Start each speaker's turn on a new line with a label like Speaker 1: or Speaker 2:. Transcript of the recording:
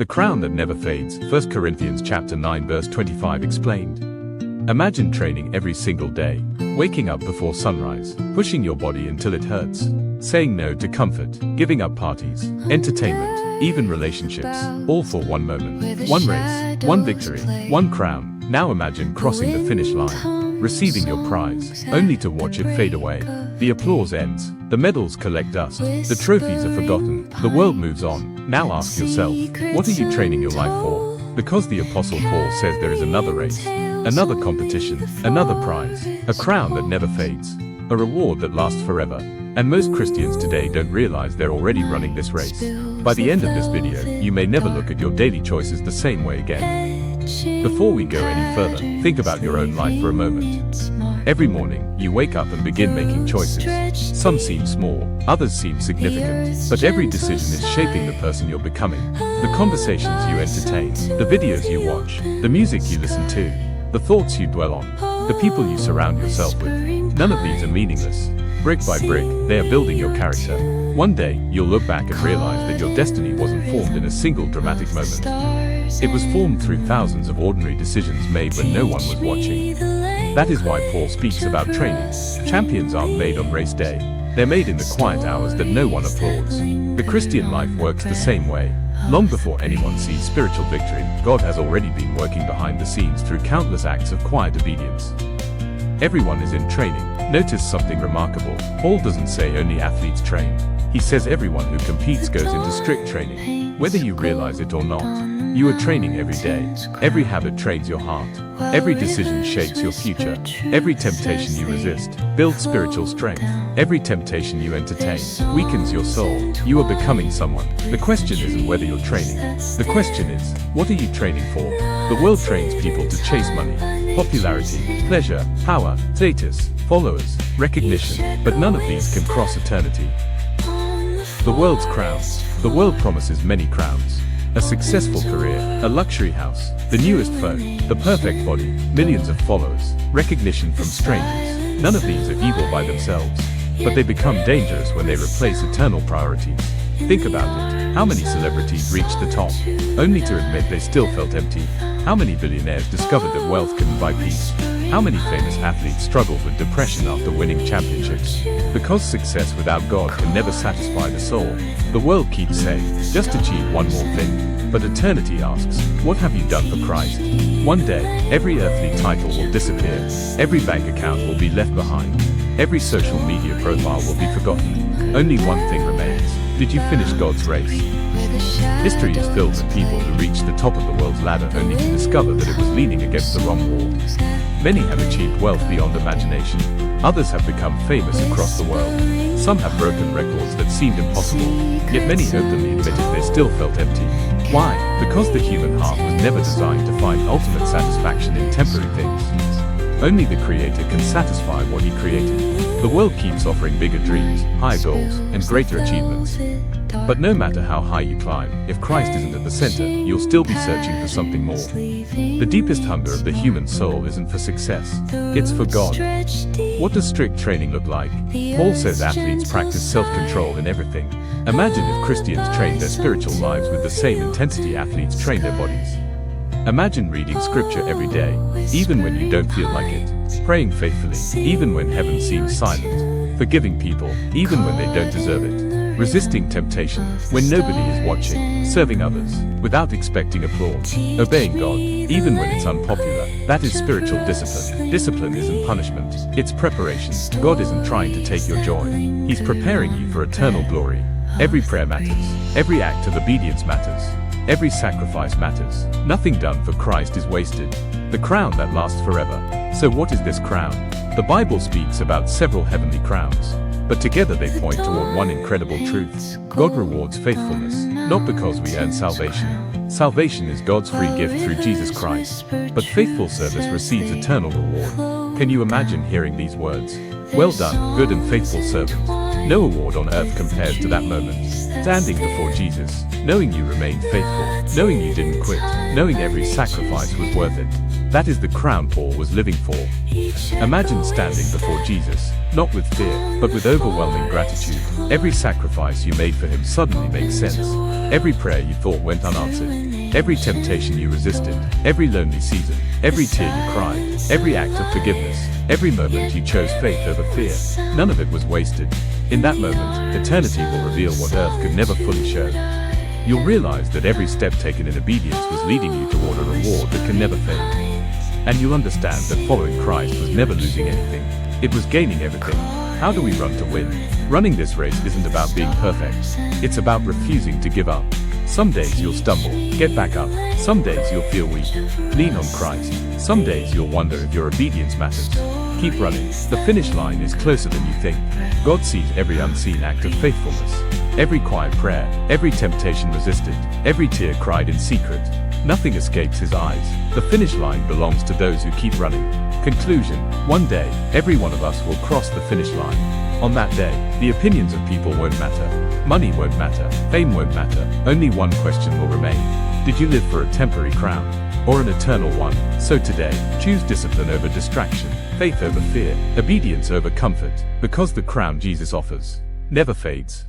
Speaker 1: The crown that never fades. 1 Corinthians chapter 9 verse 25 explained. Imagine training every single day, waking up before sunrise, pushing your body until it hurts, saying no to comfort, giving up parties, entertainment, even relationships, all for one moment, one race, one victory, one crown. Now imagine crossing the finish line, receiving your prize, only to watch it fade away. The applause ends, the medals collect dust, the trophies are forgotten, the world moves on. Now ask yourself, what are you training your life for? Because the Apostle Paul says there is another race, another competition, another prize, a crown that never fades, a reward that lasts forever. And most Christians today don't realize they're already running this race. By the end of this video, you may never look at your daily choices the same way again. Before we go any further, think about your own life for a moment. Every morning, you wake up and begin making choices. Some seem small, others seem significant, but every decision is shaping the person you're becoming. The conversations you entertain, the videos you watch, the music you listen to, the thoughts you dwell on, the people you surround yourself with. None of these are meaningless. Brick by brick, they are building your character. One day, you'll look back and realize that your destiny wasn't formed in a single dramatic moment. It was formed through thousands of ordinary decisions made when no one was watching. That is why Paul speaks about training. Champions aren't made on race day. They're made in the quiet hours that no one applauds. The Christian life works the same way. Long before anyone sees spiritual victory, God has already been working behind the scenes through countless acts of quiet obedience. Everyone is in training. Notice something remarkable. Paul doesn't say only athletes train. He says everyone who competes goes into strict training. Whether you realize it or not, you are training every day. Every habit trains your heart. Every decision shapes your future. Every temptation you resist builds spiritual strength. Every temptation you entertain weakens your soul. You are becoming someone. The question isn't whether you're training. The question is, what are you training for? The world trains people to chase money, popularity, pleasure, power, status, followers, recognition, but none of these can cross eternity. The world's crowns. The world promises many crowns. A successful career, a luxury house, the newest phone, the perfect body, millions of followers, recognition from strangers. None of these are evil by themselves, but they become dangerous when they replace eternal priorities. Think about it. How many celebrities reached the top, only to admit they still felt empty? How many billionaires discovered that wealth couldn't buy peace? How many famous athletes struggled with depression after winning championships? Because success without God can never satisfy the soul. The world keeps saying, just achieve one more thing. But eternity asks, what have you done for Christ? One day, every earthly title will disappear. Every bank account will be left behind. Every social media profile will be forgotten. Only one thing remains. Did you finish God's race? History is filled with people who reached the top of the world's ladder only to discover that it was leaning against the wrong wall. Many have achieved wealth beyond imagination. Others have become famous across the world. Some have broken records that seemed impossible, yet many openly admitted they still felt empty. Why? Because the human heart was never designed to find ultimate satisfaction in temporary things. Only the Creator can satisfy what He created. The world keeps offering bigger dreams, higher goals, and greater achievements. But no matter how high you climb, if Christ isn't at the center, you'll still be searching for something more. The deepest hunger of the human soul isn't for success, it's for God. What does strict training look like? Paul says athletes practice self-control in everything. Imagine if Christians trained their spiritual lives with the same intensity athletes train their bodies. Imagine reading scripture every day, even when you don't feel like it. Praying faithfully, even when heaven seems silent. Forgiving people, even when they don't deserve it. Resisting temptation, when nobody is watching. Serving others, without expecting applause. Obeying God, even when it's unpopular. That is spiritual discipline. Discipline isn't punishment, it's preparation. God isn't trying to take your joy. He's preparing you for eternal glory. Every prayer matters. Every act of obedience matters. Every sacrifice matters. Nothing done for Christ is wasted. The crown that lasts forever. So what is this crown? The Bible speaks about several heavenly crowns, but together they point toward one incredible truth. God rewards faithfulness, not because we earn salvation. Salvation is God's free gift through Jesus Christ, but faithful service receives eternal reward. Can you imagine hearing these words? Well done, good and faithful servant. No award on earth compares to that moment. Standing before Jesus, knowing you remained faithful, knowing you didn't quit, knowing every sacrifice was worth it. That is the crown Paul was living for. Imagine standing before Jesus, not with fear, but with overwhelming gratitude. Every sacrifice you made for him suddenly makes sense. Every prayer you thought went unanswered. Every temptation you resisted. Every lonely season. Every tear you cried. Every act of forgiveness. Every moment you chose faith over fear. None of it was wasted. In that moment, eternity will reveal what earth could never fully show. You'll realize that every step taken in obedience was leading you toward a reward that can never fade. And you'll understand that following Christ was never losing anything. It was gaining everything. How do we run to win? Running this race isn't about being perfect. It's about refusing to give up. Some days you'll stumble, get back up. Some days you'll feel weak. Lean on Christ. Some days you'll wonder if your obedience matters. Keep running. The finish line is closer than you think. God sees every unseen act of faithfulness. Every quiet prayer, every temptation resisted, every tear cried in secret. Nothing escapes his eyes. The finish line belongs to those who keep running. Conclusion: one day, every one of us will cross the finish line. On that day, the opinions of people won't matter. Money won't matter. Fame won't matter. Only one question will remain. Did you live for a temporary crown or an eternal one? So today, choose discipline over distraction, faith over fear, obedience over comfort, because the crown Jesus offers never fades.